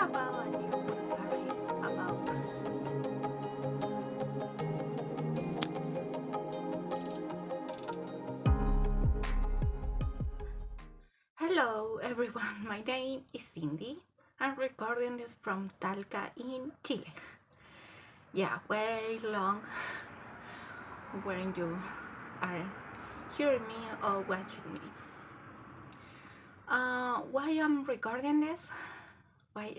about a new Wipparade about Hello everyone, my name is Cindy. I'm recording this from Talca in Chile. Yeah, way long when you are hearing me or watching me. Why I'm recording this? Why?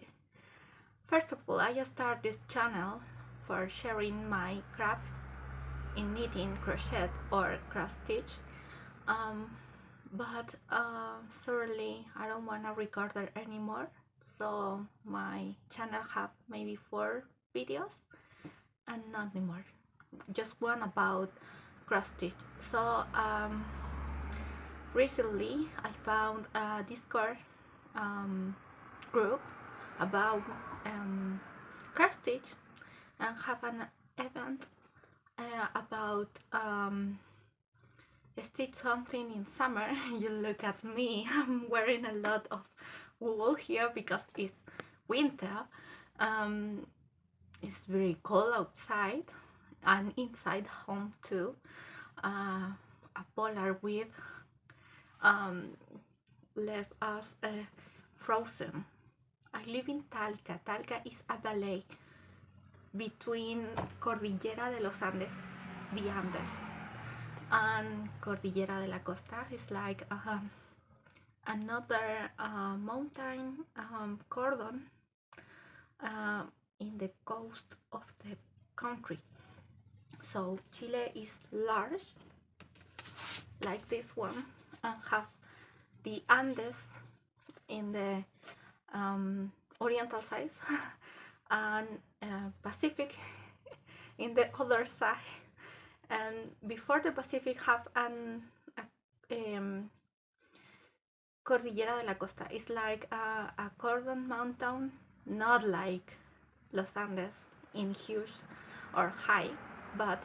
First of all, I start this channel for sharing my crafts in knitting, crochet or cross-stitch. But certainly I don't want to record it anymore, so my channel have maybe 4 videos and not anymore, just one about cross-stitch. So recently I found a Discord group about cross-stitch and have an event about stitch something in summer. You look at me, I'm wearing a lot of wool here because it's winter. It's very cold outside and inside home too. A polar wave left us frozen. I live in Talca. Talca is a valley between Cordillera de los Andes, the Andes, and Cordillera de la Costa. Is like another mountain cordon in the coast of the country. So Chile is large, like this one, and have the Andes in the oriental side and Pacific in the other side. And before the Pacific have an Cordillera de la Costa. It's like a cordon mountain, not like Los Andes in huge or high, but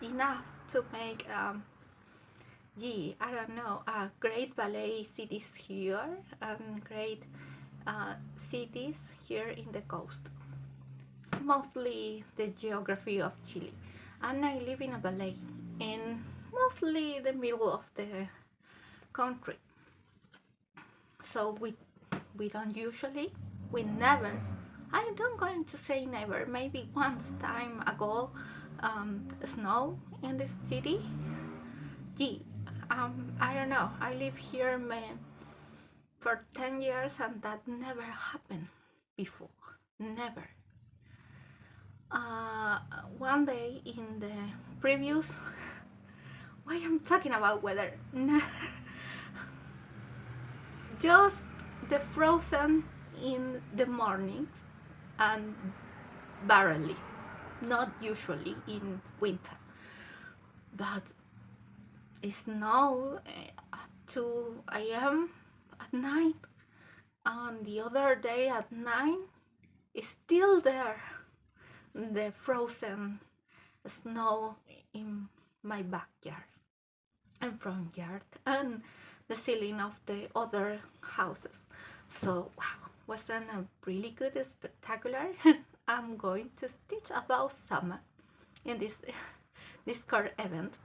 enough to make I don't know, great ballet cities here and great cities here in the coast. It's mostly the geography of Chile. And I live in a valley in mostly the middle of the country. So we don't usually, we never, I don't going to say never, maybe once time ago snow in this city. I don't know, I live here for 10 years and that never happened before, never. One day in the previous, why I'm talking about weather, just the frozen in the mornings and barely, not usually in winter, but it snowed at 2 a.m. at night, and the other day at 9 it's still there, the frozen snow in my backyard and front yard and the ceiling of the other houses. So wow, wasn't a really good spectacular. I'm going to stitch about summer in this Discord event,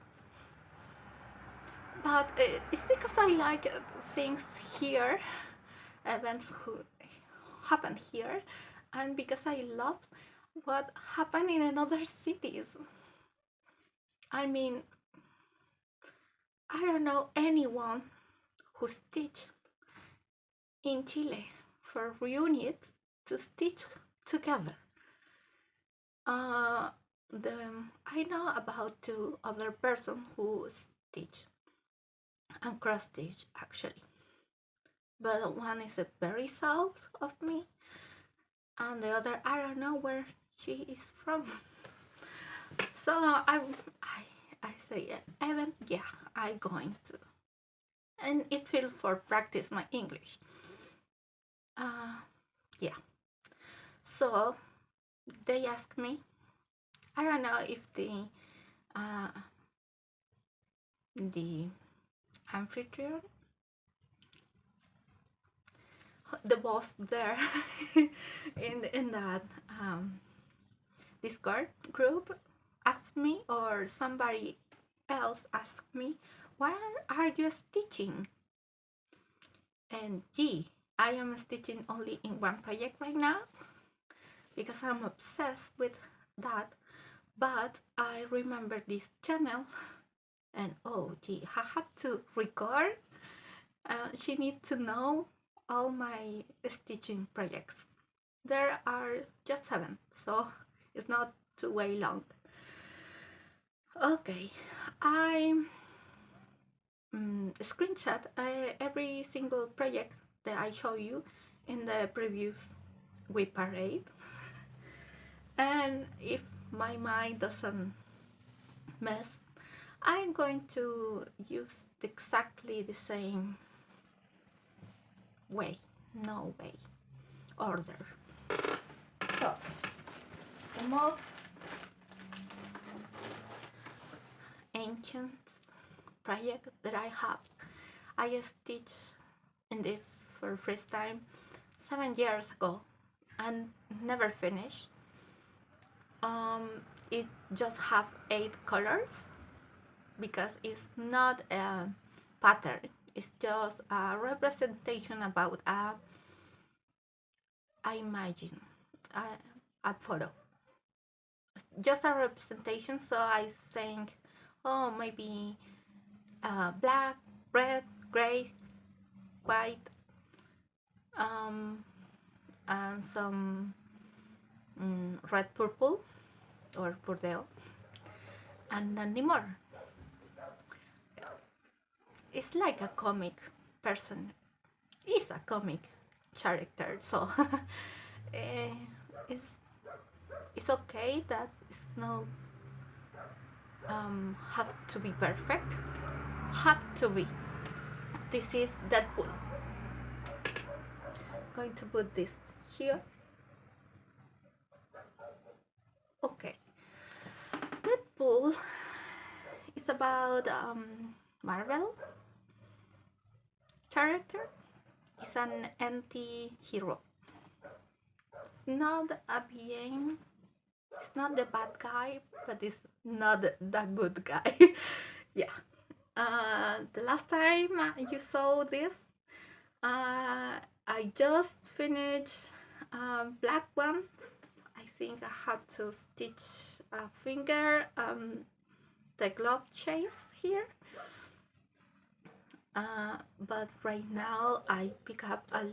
but it's because I like things here, events who happen here, and because I love what happened in other cities. I mean, I don't know anyone who stitch in Chile for reunite to stitch together. I know about 2 other persons who stitch and cross stitch actually, but one is very south of me and the other I don't know where she is from. So I say event, yeah, I'm going to, and it feels for practice my English. Yeah, so they asked me, I don't know if the amphitryon, the boss there in that Discord group asked me, or somebody else asked me, why are you stitching? And gee, I am stitching only in one project right now because I'm obsessed with that. But I remember this channel, and oh gee, I had to record. She needs to know all my stitching projects. There are just 7, so it's not too way long. Okay, I screenshot every single project that I show you in the previous Wipparade, and if my mind doesn't mess, I'm going to use exactly the same way, no way, order. So the most ancient project that I have, I stitched in this for first time 7 years ago and never finished. It just have 8 colors because it's not a pattern, it's just a representation about I imagine a photo, just a representation. So I think, oh, maybe black, red, gray, white, and some red, purple or bordeo, and nothing more. It's like a comic person. It's a comic character, so it's okay that it's no have to be perfect. Have to be. This is Deadpool. Going to put this here. Okay. Deadpool is about Marvel character. It's an anti-hero. It's not a being. It's not the bad guy, but it's not the good guy. Yeah. The last time you saw this, I just finished black ones. I think I had to stitch a finger, the glove chase here. But right now I pick up a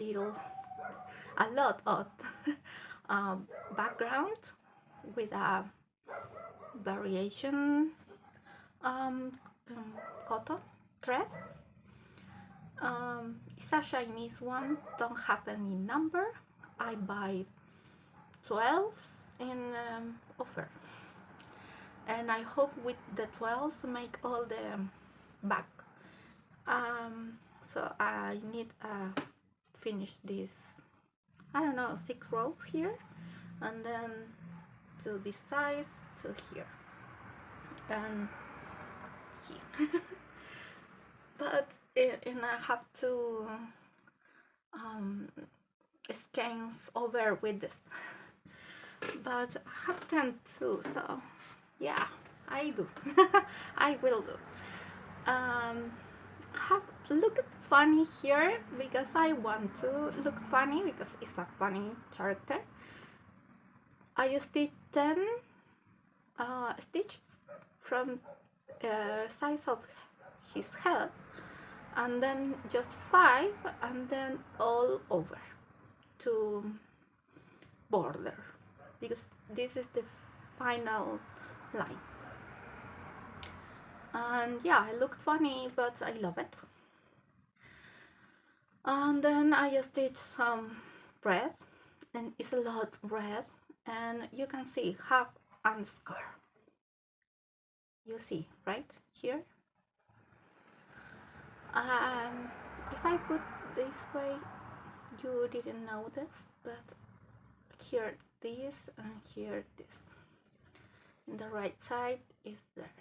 lot of background with a variation cotton thread. It's a Chinese one, don't have any number. I buy 12s in offer, and I hope with the 12s make all the back. So I need finish this, I don't know, 6 rows here, and then to this size to here and here. But and I have to scans over with this, but I have 10 too, so yeah, I do. I will do. Have look funny here because I want to look funny because it's a funny character. I used 10 stitches from size of his head, and then just 5, and then all over to border, because this is the final line. And yeah, it looked funny, but I love it. And then I stitched some red, and it's a lot red, and you can see half and scar. You see right here. If I put this way, you didn't notice, but here this and here this. And the right side is there.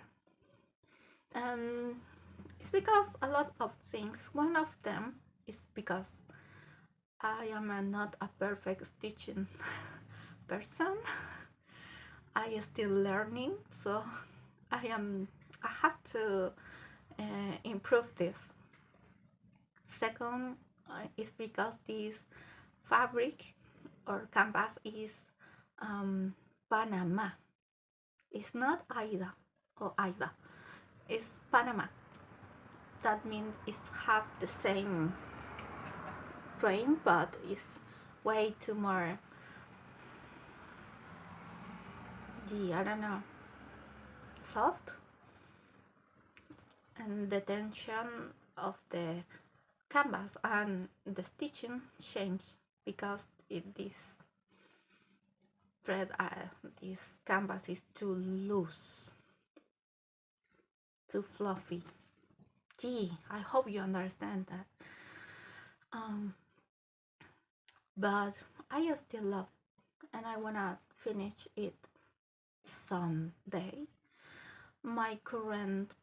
It's because a lot of things. One of them is because I am not a perfect stitching person. I am still learning, so I have to improve this. Second, is because this fabric or canvas is Panama. It's not Aida or Aida. It's Panama. That means it have the same grain, but it's way too more. I don't know, soft, and the tension of the canvas and the stitching change because this thread, this canvas is too loose, too fluffy. I hope you understand that. But I still love it, and I wanna finish it someday. My current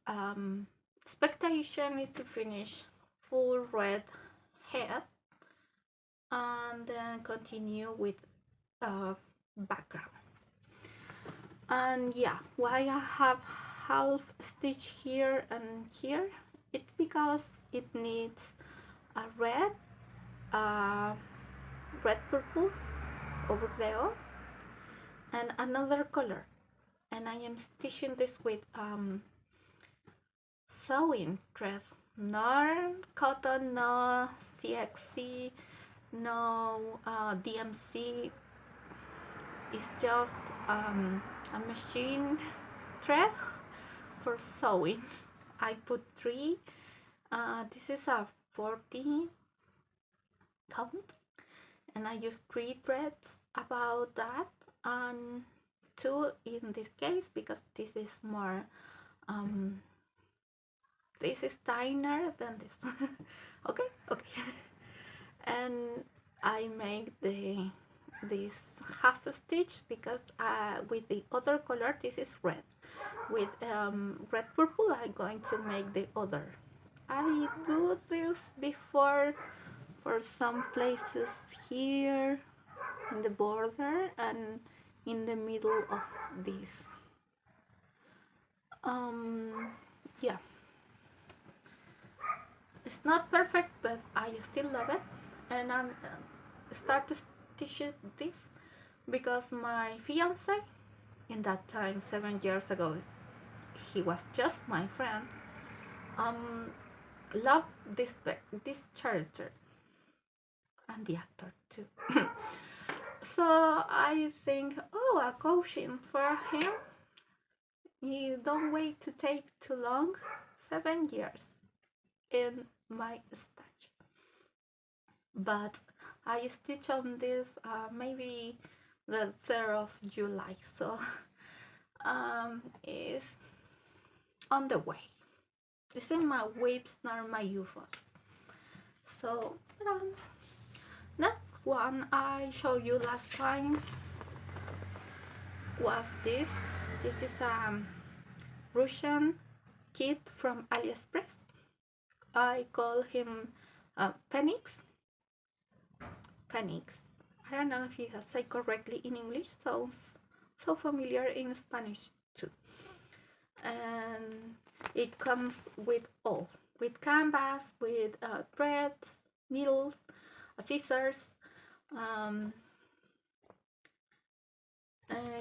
expectation is to finish full red head and then continue with background. And yeah, why I have half stitch here and here, it's because it needs a red purple over there and another color, and I am stitching this with sewing thread, no cotton, no CXC, no DMC. It's just a machine thread for sewing. I put 3. This is a 40 count, and I use 3 threads about that, and 2 in this case because this is more this is thinner than this. okay And I make this half stitch because with the other color, this is red, with red purple I'm going to make the other. I do this before for some places here in the border and in the middle of this. Yeah, it's not perfect, but I still love it, and I'm start to stitch this because my fiance, in that time 7 years ago, he was just my friend, loved this character and the actor too. So I think, oh, a caution for him. You don't wait to take too long. 7 years in my stitch. But I stitch on this maybe the 3rd of July, so it's on the way. It's in my whips, not my UFOs. So next one I showed you last time was this. This is a Russian kid from AliExpress. I call him Phoenix. I don't know if he has said correctly in English, sounds so familiar in Spanish too. And it comes with all, with canvas, with threads, needles, scissors,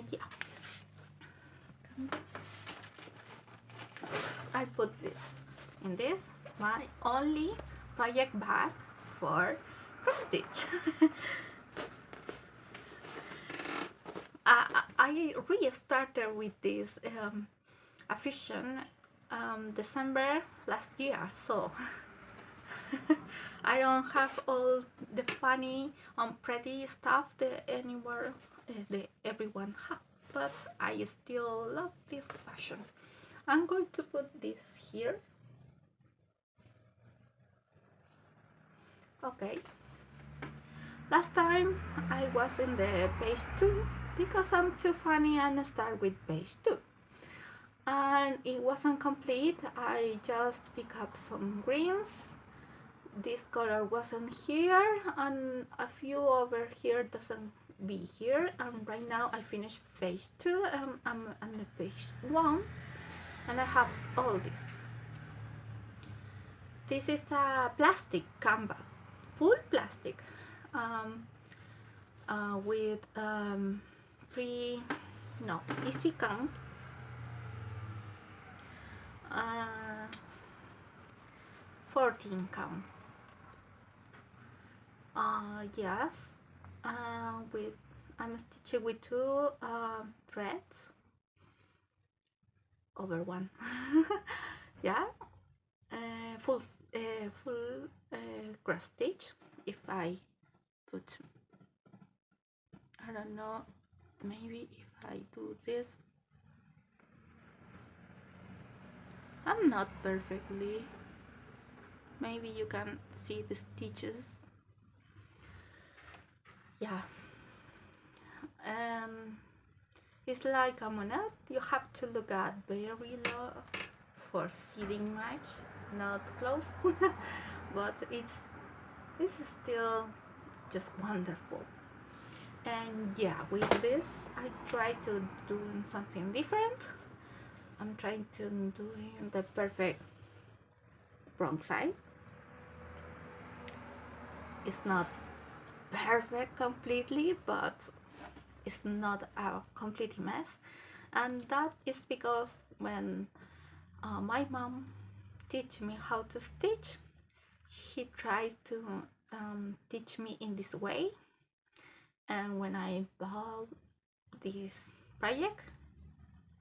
yeah. I put this in this, my only project bag for Crossstitch. I restarted with this afición December last year, so I don't have all the funny and pretty stuff that anymore everyone have, but I still love this fashion. I'm going to put this here. Okay. Last time I was in the page 2 because I'm too funny and start with page 2. And it wasn't complete. I just pick up some greens this color wasn't here, and a few over here doesn't be here, and right now I finished page 2 and I'm on the page 1, and I have all this. This is a plastic canvas, full plastic, with easy count, 14 count. Yes, with I'm stitching with 2 threads over 1. Yeah, full cross stitch. If I put, I don't know, maybe if I do this, I'm not perfectly, maybe you can see the stitches. Yeah, it's like a monette. You have to look at very low for seeing much, not close. But this is still just wonderful. And yeah, with this I try to do something different. I'm trying to do the perfect wrong side. It's not perfect completely, but it's not a complete mess, and that is because when my mom teach me how to stitch, she tries to teach me in this way, and when I bought this project,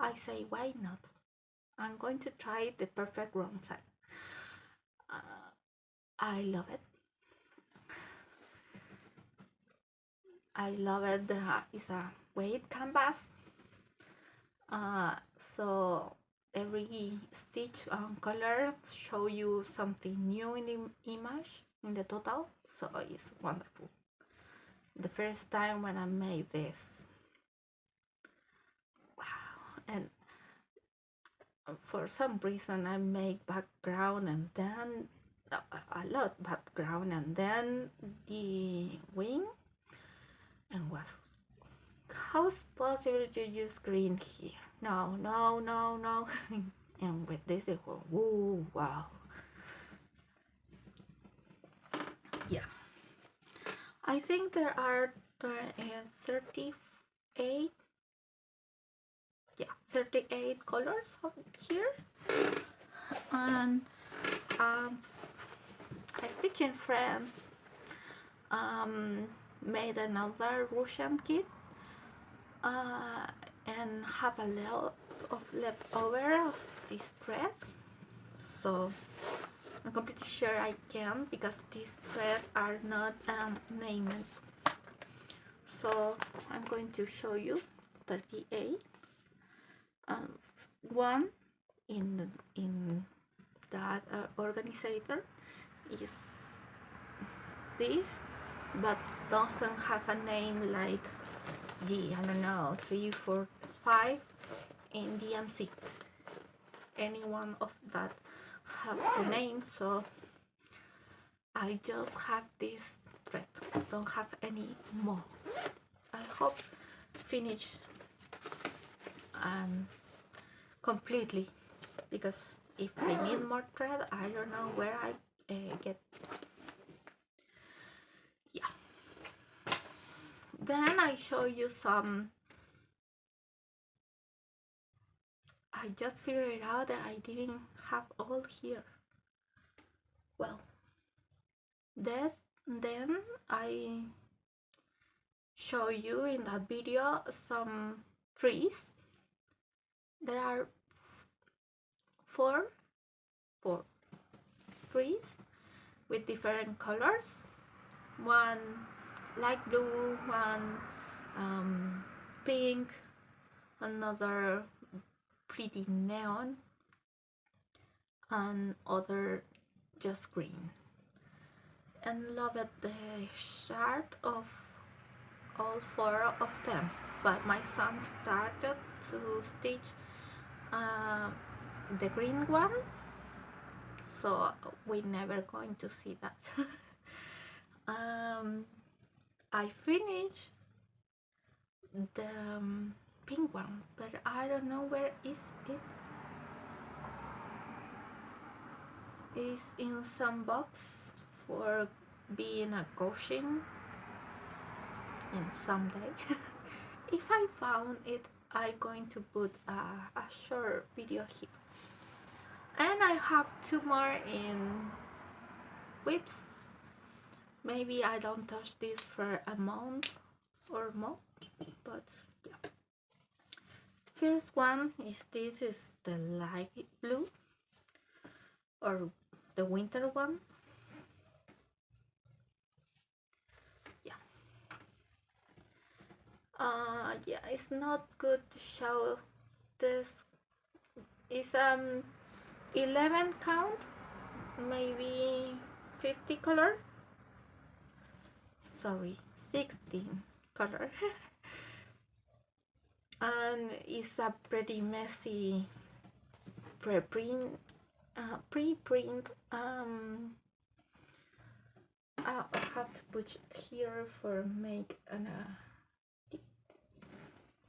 I say, why not? I'm going to try the perfect wrong side. I love it. I love it. It's a weight canvas, so every stitch color show you something new in the image, in the total, so it's wonderful. The first time when I made this, wow, and for some reason I make background and then a lot background and then the wing, and was, how's possible to use green here? No. And with this it goes, whoa, wow. Yeah, I think there are 38 colors here, and a stitching friend made another Russian kit and have a lot of leftover of this thread, so I'm completely sure I can, because these threads are not named. So I'm going to show you 38. One in that organizer is this, but doesn't have a name like I don't know, 3, 4, 5 in DMC. Any one of that have the name, so I just have this thread, don't have any more. I hope finish completely, because if I need more thread, I don't know where I get. Yeah, then I show you some. I just figured out that I didn't have all here. Well, then I show you in that video some trees. There are four trees with different colors. One light blue, one pink, another pretty neon, and other just green. And love it, the chart of all 4 of them, but my son started to stitch the green one, so we're never going to see that. I finished the pink one, but I don't know where is it. It's in some box for being a caution in someday. If I found it, I'm going to put a short video here. And I have 2 more in whips. Maybe I don't touch this for a month or more, but yeah. First one is this is the light blue or the winter one. Yeah, it's not good to show this. It's 11 count, maybe 50 color. Sorry, 16 color. And it's a pretty messy pre-print. I'll have to put here for make an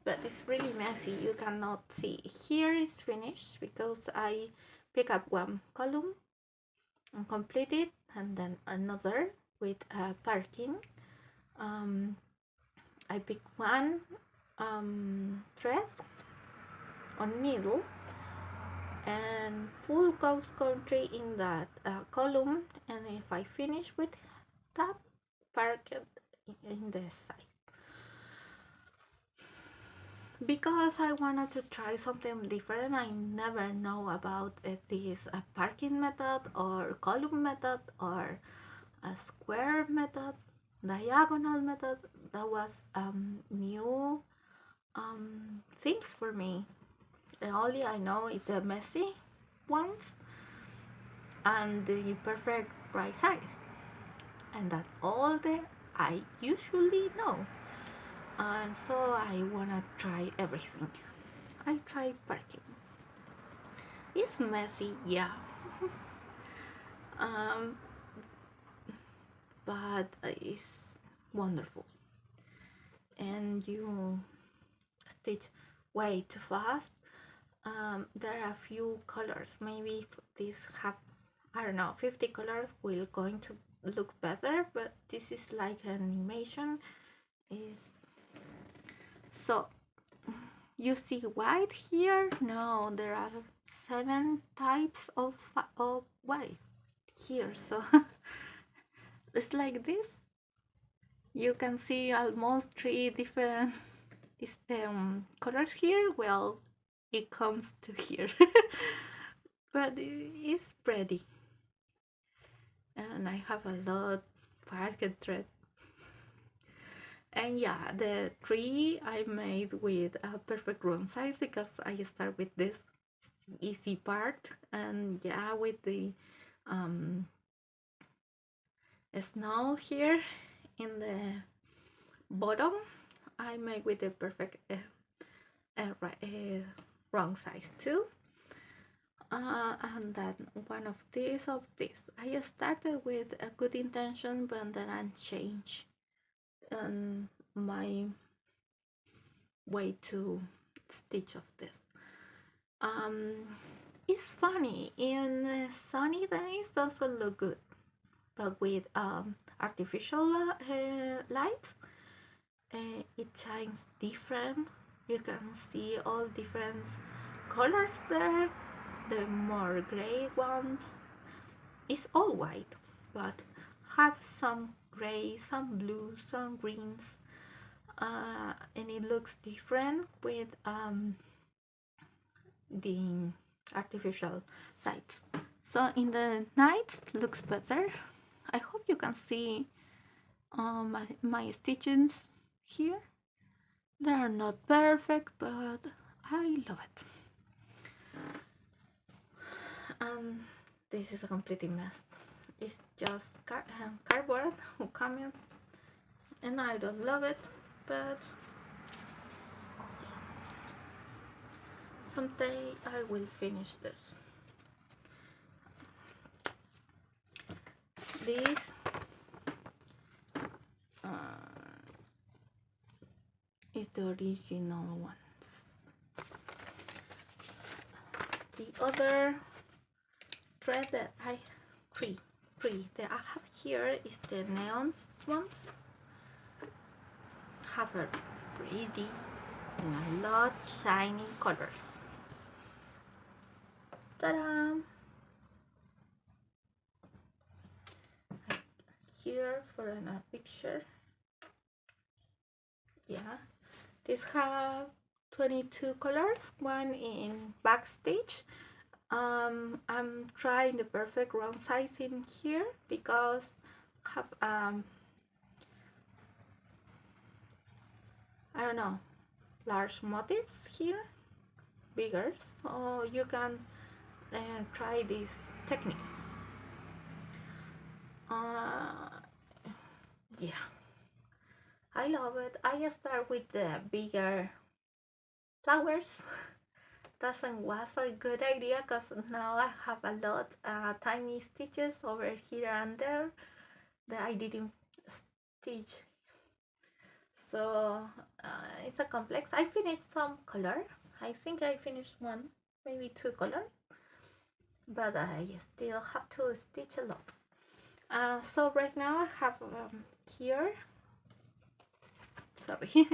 but it's really messy. You cannot see. Here is finished because I pick up one column and complete it, and then another with parking. I pick one thread or needle and full cross country in that column, and if I finish with that, park it in the side. Because I wanted to try something different. I never know about this parking method or column method or a square method, diagonal method. That was new things for me. And only I know is the messy ones and the perfect right size, and that all I usually know. And so I wanna try everything. I try parking. It's messy, yeah. But it's wonderful. And you stitch way too fast. There are a few colors. Maybe if this have, I don't know, 50 colors will going to look better, but this is like an animation. Is so you see white here? No, there are 7 types of white here, so it's like this. You can see almost 3 different colors here. Well, it comes to here. But it's pretty, and I have a lot parquet thread. And yeah, the tree I made with a perfect round size because I start with this easy part, and yeah, with the snow here in the bottom, I make with the perfect wrong size too. And then one of this. I started with a good intention, but then I changed my way to stitch of this. It's funny, in sunny days doesn't look good, but with artificial light, it shines different. You can see all different colors there. The more gray ones, it's all white, but have some gray, some blue, some greens, and it looks different with the artificial lights. So in the night looks better. I hope you can see my stitches here. They are not perfect, but I love it. And this is a complete mess. It's just cardboard who coming, and I don't love it, but someday I will finish this. this is the original ones. The other thread that I three that I have here is the neon ones. Have a pretty and a lot shiny colors. Ta-da! Here for another picture. Yeah, these have 22 colors, one in backstage. I'm trying the perfect round size in here because have I don't know, large motifs here, bigger, so you can try this technique. Yeah, I love it. I start with the bigger flowers. Was a good idea because now I have a lot tiny stitches over here and there that I didn't stitch, so it's a complex. I finished some color. I think I finished one, maybe two colors, but I still have to stitch a lot. So right now I have here, sorry,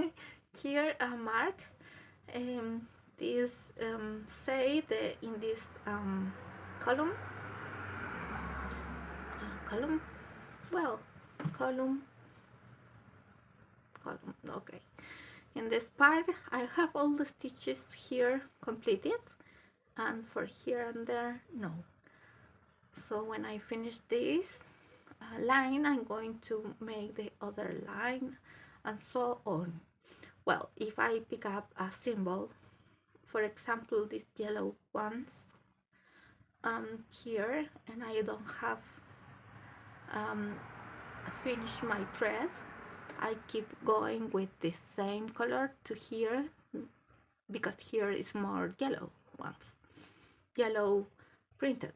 here a mark. This say that in this column, okay, in this part I have all the stitches here completed, and for here and there no. So when I finish this line, I'm going to make the other line, and so on. Well, if I pick up a symbol, for example these yellow ones here, and I don't have finished my thread, I keep going with the same color to here, because here is more yellow ones, yellow printed.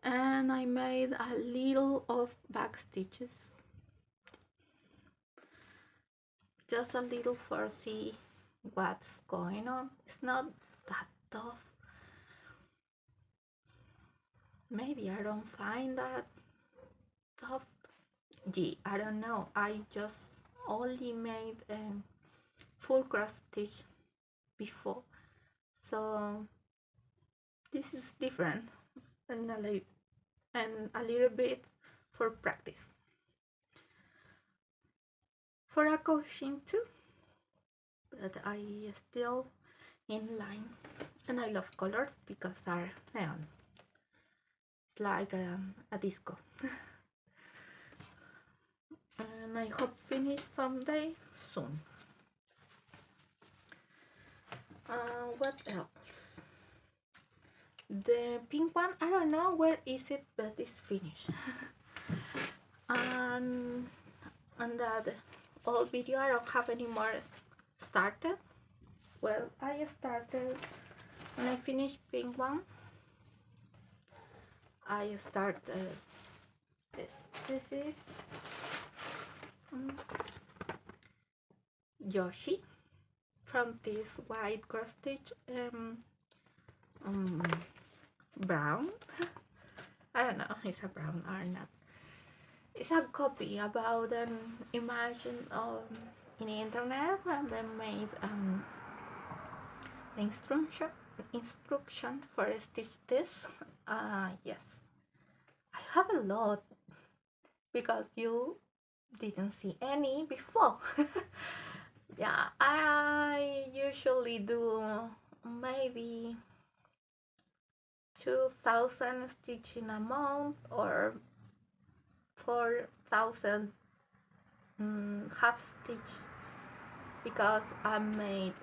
And I made a little of back stitches, just a little, for see what's going on. It's not that tough. Maybe I don't find that tough. Gee, I don't know. I just only made a full cross stitch before, so this is different, and a little bit for practice, for a coaching too, but I still in line. And I love colors because are neon. It's like a disco. And I hope finish someday soon. What else? The pink one, I don't know where is it, but it's finished. And that old video, I don't have any more started. Well, I started when I finished pink one. I started this. This is Yoshi from this white cross stitch brown. I don't know, it's a brown or not. It's a copy about an image in the internet, and they made the instruction for stitch this. Yes, I have a lot because you didn't see any before. Yeah, I usually do maybe 2,000 stitch in a month, or 4,000 half stitch, because I made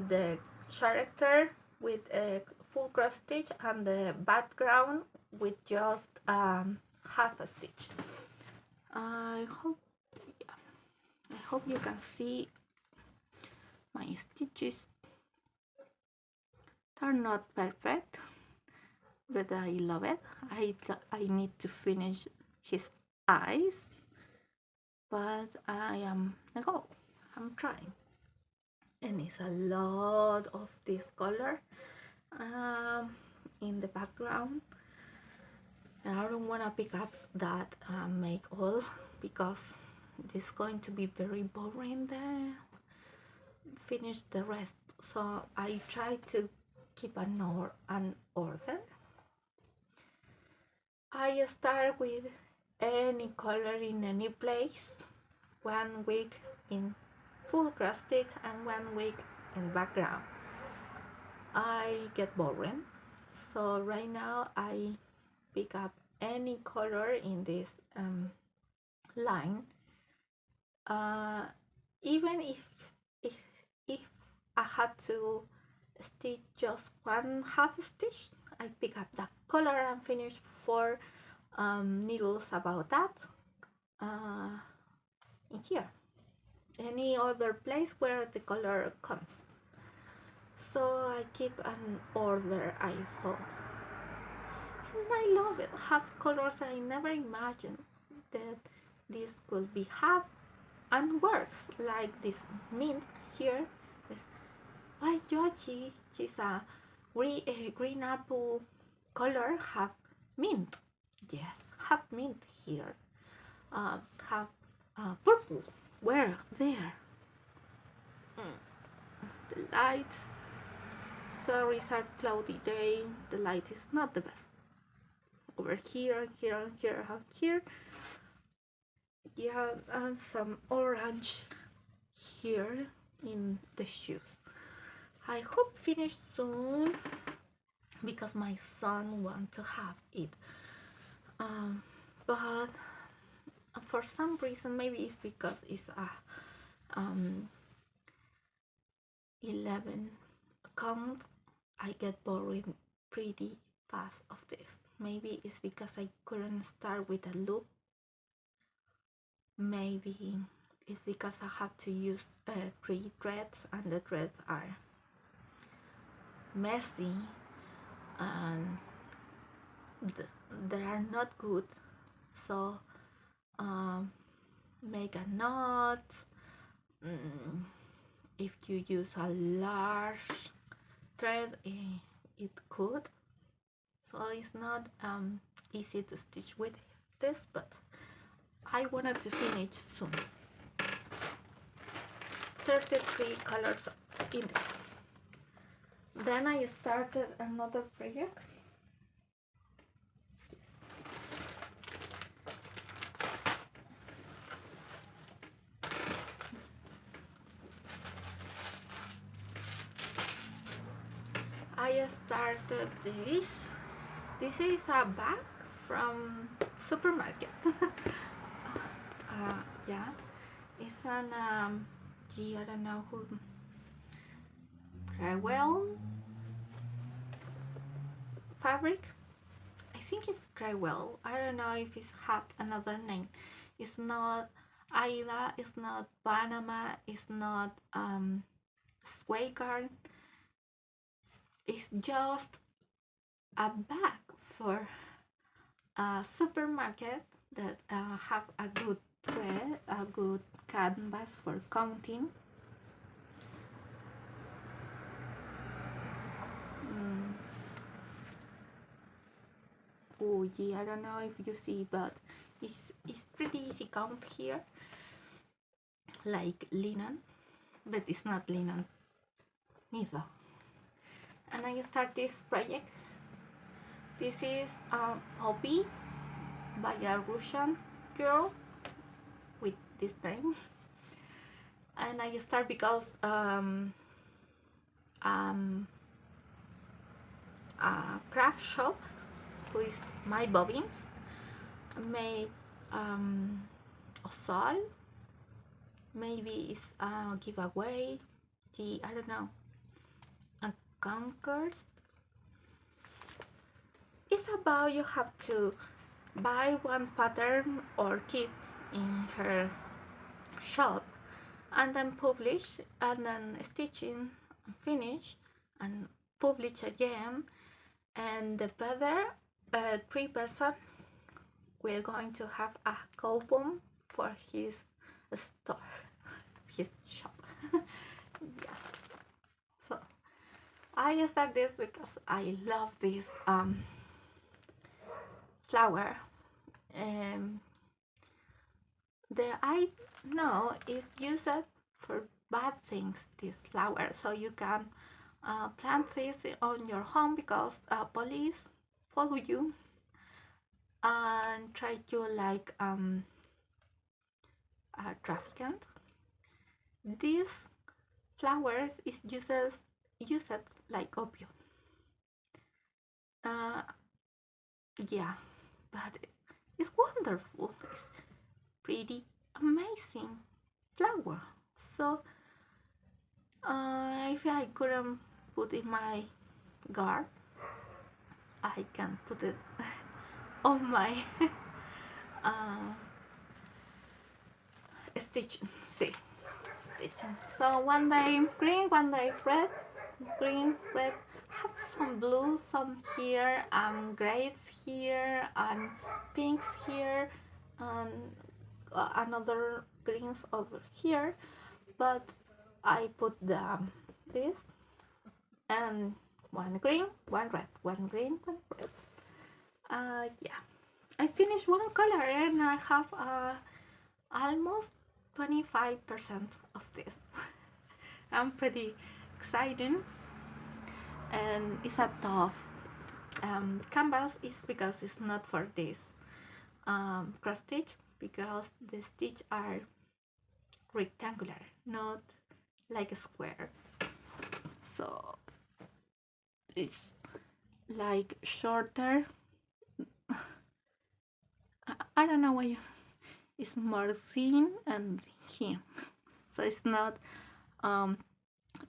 the character with a full cross stitch and the background with just half a stitch. I hope you can see my stitches. They're not perfect, but I love it. I need to finish his eyes, but I'm trying, and it's a lot of this color in the background. And I don't want to pick up that make all, because this is going to be very boring there. Finish the rest, so I try to keep an order. I start with any color in any place, 1 week in full cross stitch and 1 week in background. I get boring, so right now I pick up any color in this line, even if I had to stitch just 1/2 stitch, I pick up that color and finish 4 needles about that in here, any other place where the color comes. So I keep an order, I thought, and I love it. Have colors I never imagined that this could be have and works, like this mint here. This white Yoshi, she's a green apple color, have mint. Yes, have mint here. Have purple. Where? There. The lights. Sorry, it's a cloudy day. The light is not the best. Over here, here, here, here. Yeah, and some orange here in the shoes. I hope finish soon, because my son wants to have it. But for some reason, maybe it's because it's a 11 count, I get bored pretty fast of this. Maybe it's because I couldn't start with a loop. Maybe it's because I had to use 3 threads, and the threads are messy and they are not good. So make a knot. If you use a large thread, it could. So it's not easy to stitch with this, but I wanted to finish soon. 33 colors in this. Then I started another project. I started this. This is a bag from supermarket. Yeah, it's an I don't know who. Crywell fabric. I think it's Crywell. I don't know if it's had another name. It's not Aida. It's not Panama. It's not Swagard. It's just a bag for a supermarket that have a good thread, a good canvas for counting. Oh yeah, I don't know if you see, but it's pretty easy count here, like linen, but it's not linen neither. And I start this project. This is a hobby by a Russian girl with this name, and I start because a craft shop who is Mybobbins made a sol. Maybe it's a giveaway. I don't know. A conquers. It's about you have to buy one pattern or kit in her shop, and then publish, and then stitching, finish, and publish again. and the better 3 person we're going to have a coupon for his store, his shop. Yes. So I start this because I love this flower. I know is used for bad things, this flower, so you can plant this on your home because police follow you and try to like a trafficant. This flowers is used like opium. Yeah, but it's wonderful. It's pretty amazing flower. So if I couldn't put in my garden, I can put it on my stitching. See, stitching. So one day green, one day red, green, red. Have some blue, some here, grays here, and pinks here, and another greens over here. But I put this and one green, one red, one green, one red. Yeah, I finished one color and I have almost 25% of this. I'm pretty excited, and it's a tough canvas. Is because it's not for this cross stitch, because the stitches are rectangular, not like a square. So it's like shorter. I don't know why it's more thin and thin, so it's not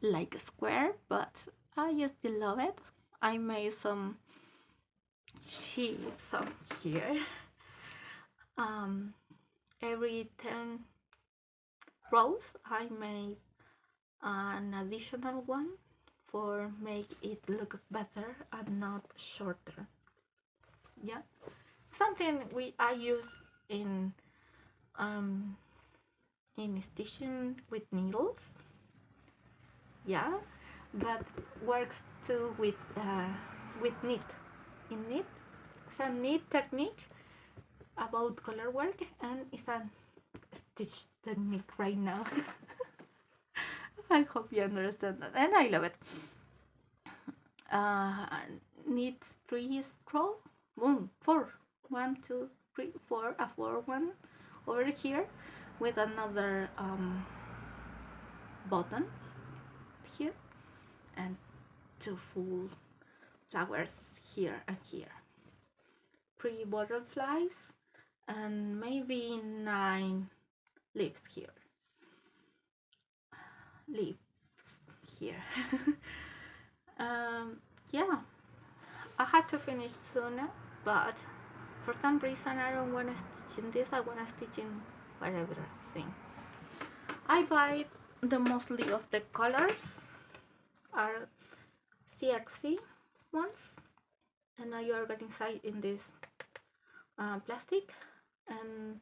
like a square, but I just love it. I made some shapes on here. Every 10 rows I made an additional one for make it look better and not shorter. Yeah, something I use in stitching with needles. Yeah, but works too with knit. In knit, it's a knit technique about color work, and it's a stitch technique right now. I hope you understand that, and I love it. Knit 3 scroll, 4, 1, 2, 3, 4, a 4 one over here with another button here, and 2 full flowers here and here, 3 butterflies, and maybe 9 leaves here. Yeah, I had to finish sooner, but for some reason I don't want to stitch in this. I want to stitch in whatever thing. I buy the mostly of the colors are CXC ones, and I organize in this plastic, and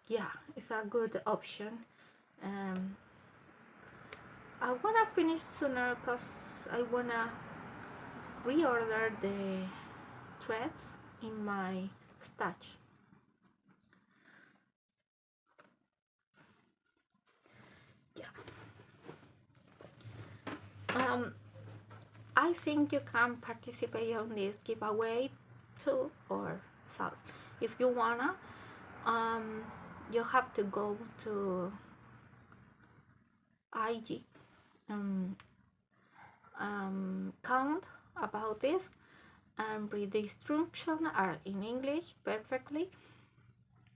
yeah, it's a good option. I wanna finish sooner because I wanna reorder the threads in my stash. Yeah. I think you can participate on this giveaway too, or so. If you wanna, you have to go to IG count about this and read the instructions are in English perfectly,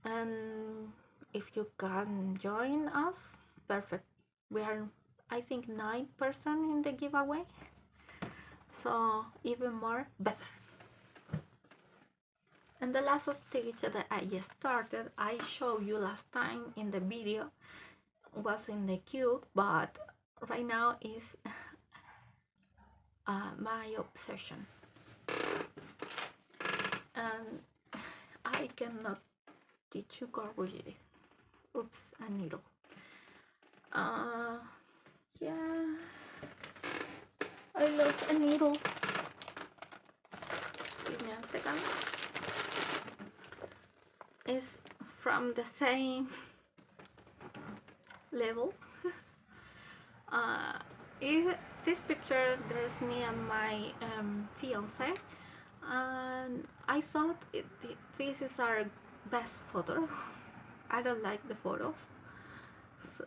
and if you can join us, perfect. We are, I think, 9% in the giveaway, so even more better. And the last stitch that I just started, I showed you last time in the video, was in the cube, but right now is my obsession. And I cannot teach you corrugate. Oops, a needle. Yeah, I lost a needle. Give me a second. It's from the same level. This picture, there's me and my fiance, and I thought this is our best photo. I don't like the photo. So,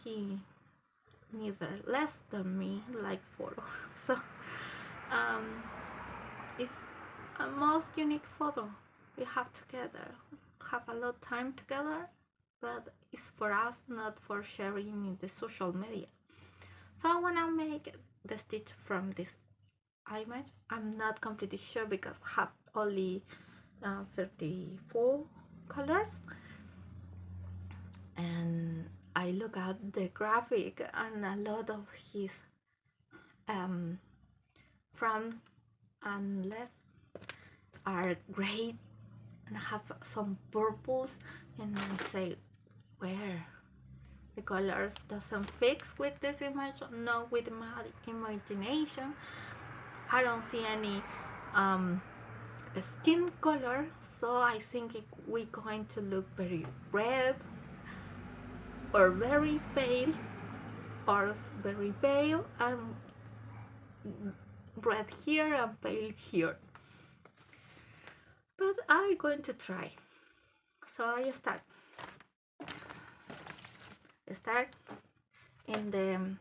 he neither less than me like photo. So it's a most unique photo we have together. Have a lot of time together, but it's for us, not for sharing in the social media. So I wanna make the stitch from this image. I'm not completely sure because I have only 34 colors, and I look at the graphic, and a lot of his front and left are great and have some purples, and I say, where the colors doesn't fix with this image, not with my imagination. I don't see any skin color, so I think we're going to look very red or very pale, or very pale and red here and pale here. But I'm going to try. So I start in the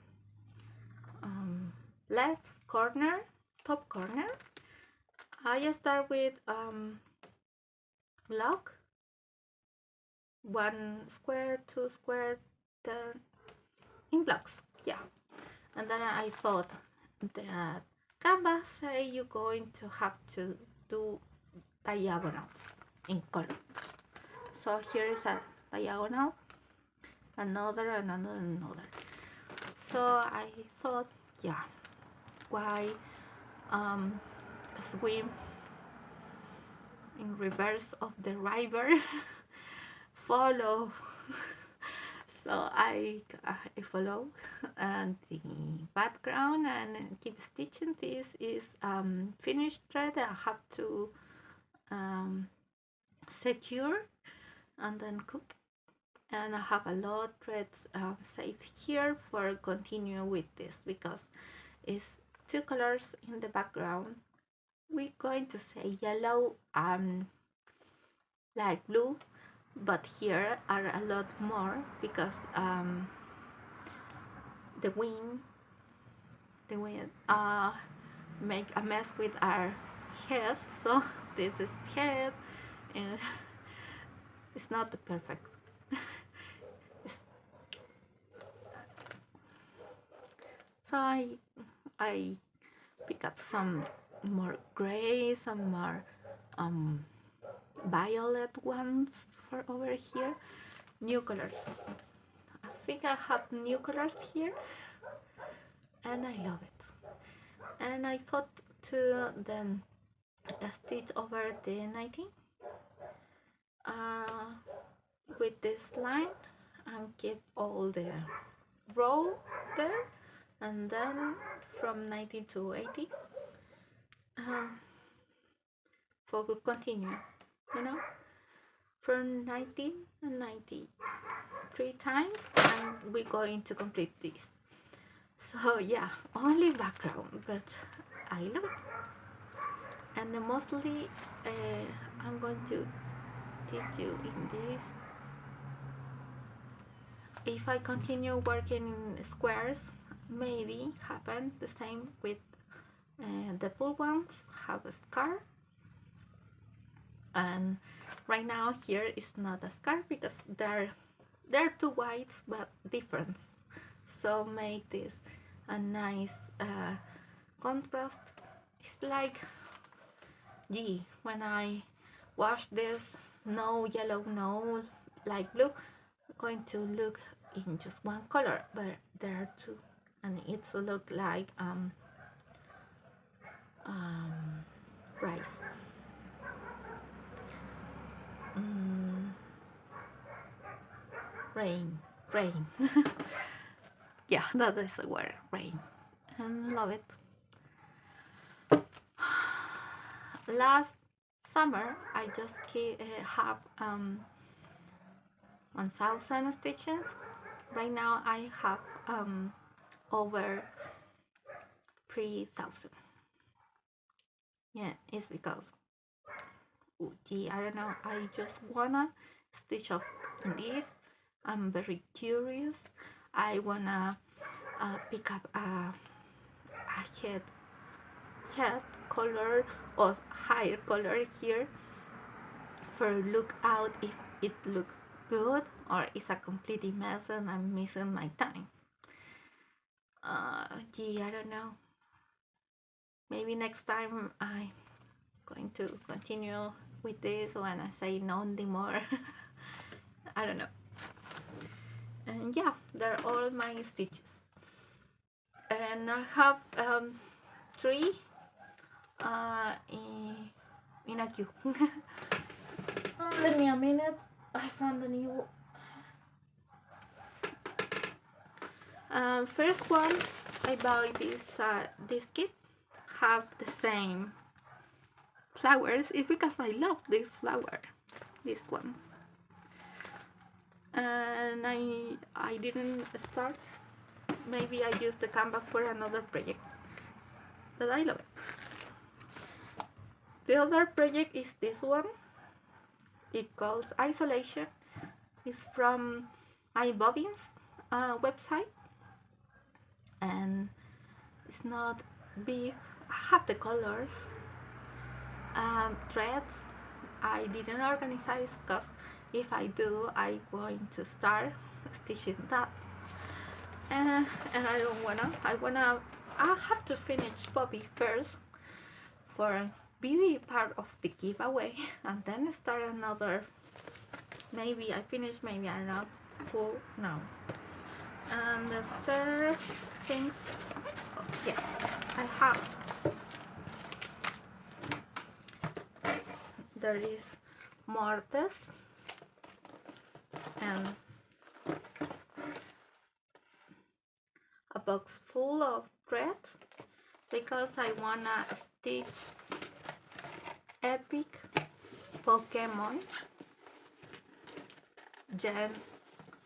left corner, top corner. I start with block, 1 square, 2 square, turn in blocks, yeah. And then I thought that Canva say you're going to have to do diagonals in columns. So here is a diagonal, another. So I thought, yeah, why swim in reverse of the river? Follow. So I follow and the background and keep stitching. This is finished thread. I have to secure and then cook, and I have a lot of threads saved here for continue with this, because it's 2 colors in the background. We're going to say yellow and light blue, but here are a lot more because the wind make a mess with our head. So this is head, and it's not perfect. So I pick up some more gray, some more violet ones for over here. New colors. I think I have new colors here, and I love it. And I thought to then stitch over the 19 with this line and keep all the row there, and then from 19 to 80 for continue, you know, from 19 and 90 3 times, and we're going to complete this. So yeah, only background, but I love it. And mostly I'm going to teach you in this. If I continue working in squares, maybe happen the same with Deadpool ones, have a scarf. And right now here is not a scarf because they're 2 whites but different, so make this a nice contrast. It's like, gee, when I wash this, no yellow, no light blue, I'm going to look in just 1 color, but there are 2, and it's look like rice. Rain. Yeah, that is a word, rain. And love it. Last summer I just have 1000 stitches. Right now I have over 3000. Yeah, it's because I don't know, I just wanna stitch up in this. I'm very curious. I wanna pick up a head color or hair color here for look out if it look good or it's a complete mess and I'm missing my time. I don't know. Maybe next time I'm going to continue with this when I say no anymore. I don't know. And yeah, they're all my stitches. And I have 3 in a queue. Let me a minute. I found a new. First one, I bought this kit. Have the same flowers. It's because I love this flower. These ones. And I didn't start. Maybe I used the canvas for another project. But I love it. The other project is this one. It calls Isolation. It's from Mybobbins website. And it's not big. I have the colors. Threads. I didn't organize because if I do, I'm going to start stitching that. And I don't wanna. I have to finish Poppy first for be part of the giveaway, and then start another. Maybe I finish. Maybe I don't know. Who knows? And the third things. Oh, yeah, I have. There is mortise and a box full of threads because I wanna stitch epic Pokemon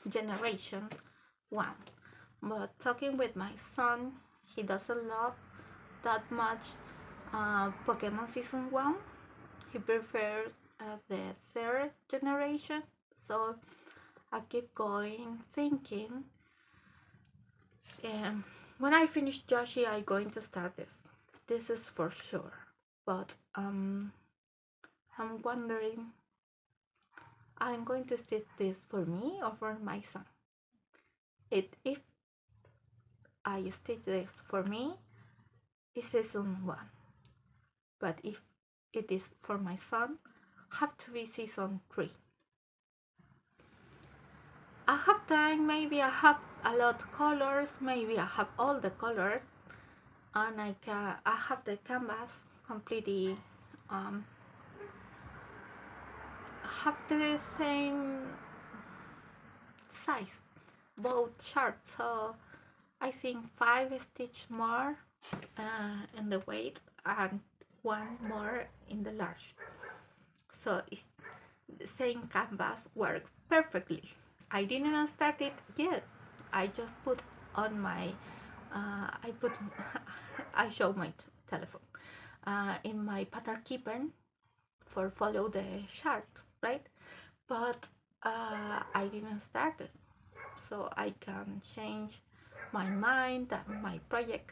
generation 1. But talking with my son, he doesn't love that much Pokemon season 1. He prefers the 3rd generation, so I keep going thinking when I finish Yoshi I'm going to start this is for sure, but I'm wondering, I'm going to stitch this for me or for my son. If I stitch this for me, it's season 1, but if it is for my son, have to be season 3. I have time, maybe I have a lot of colors, maybe I have all the colors, and I have the canvas completely have the same size, both charts, so I think 5 stitch more in the weight and 1 more in the large, so it's the same canvas work perfectly. I didn't start it yet. I just put on my I show my telephone in my pattern keeper for follow the chart, right? But I didn't start it, so I can change my mind and my project.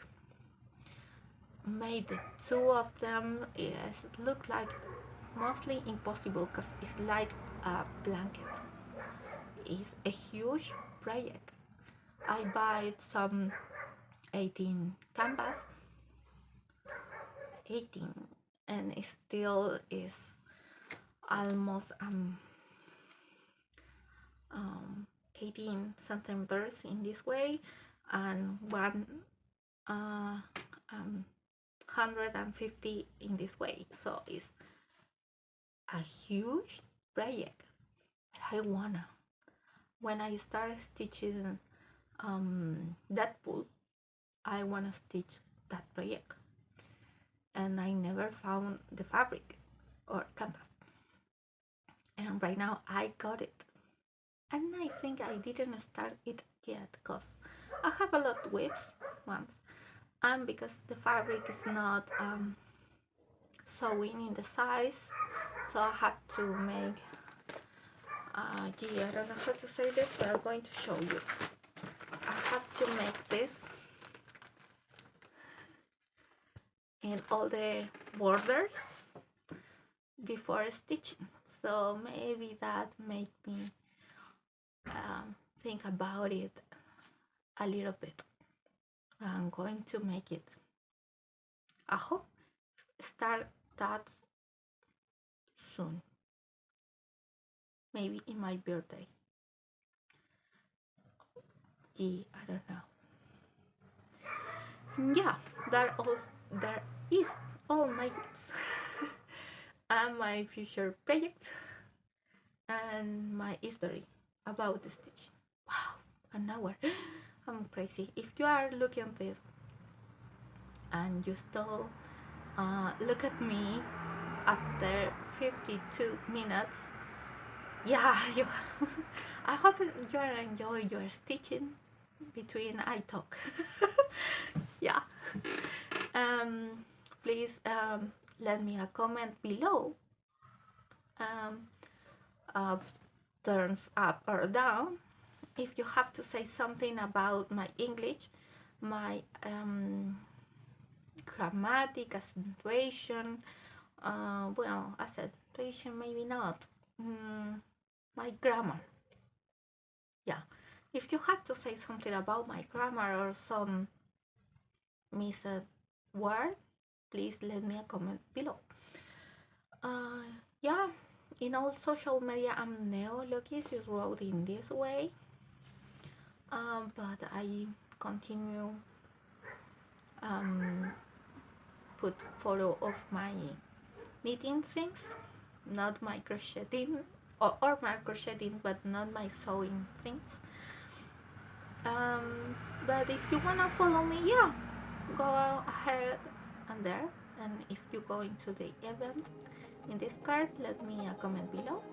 Made the 2 of them. Yes, it looked like mostly impossible because it's like a blanket. It's a huge project. I bought some 18 canvas, 18, and it still is almost 18 centimeters in this way, and 1 150 in this way, so it's a huge project. But I wanna, when I start stitching Deadpool, I wanna stitch that project, and I never found the fabric or canvas, and right now I got it, and I think I didn't start it yet because I have a lot of whips once, and because the fabric is not sewing in the size, so I have to make I don't know how to say this, but I'm going to show you. I have to make this in all the borders before stitching, so maybe that made me think about it a little bit. I'm going to make it. I hope start that soon, maybe in my birthday. I don't know. Yeah, there is all my tips and my future projects and my history about the stitch. Wow, an hour. I'm crazy. If you are looking at this and you still look at me after 52 minutes, yeah, you I hope you enjoy your stitching between I talk. Yeah. Please let me a comment below, thumbs up or down, if you have to say something about my English, my grammatic, accentuation, well, accentuation maybe not, my grammar. Yeah, if you have to say something about my grammar or some missed word, please let me a comment below. Yeah, in all social media I'm Neologis is wrote in this way, but I continue put photo of my knitting things, not my crocheting, or my crocheting, but not my sewing things. But if you wanna follow me, yeah, go ahead and if you go into the event in this card, let me a comment below.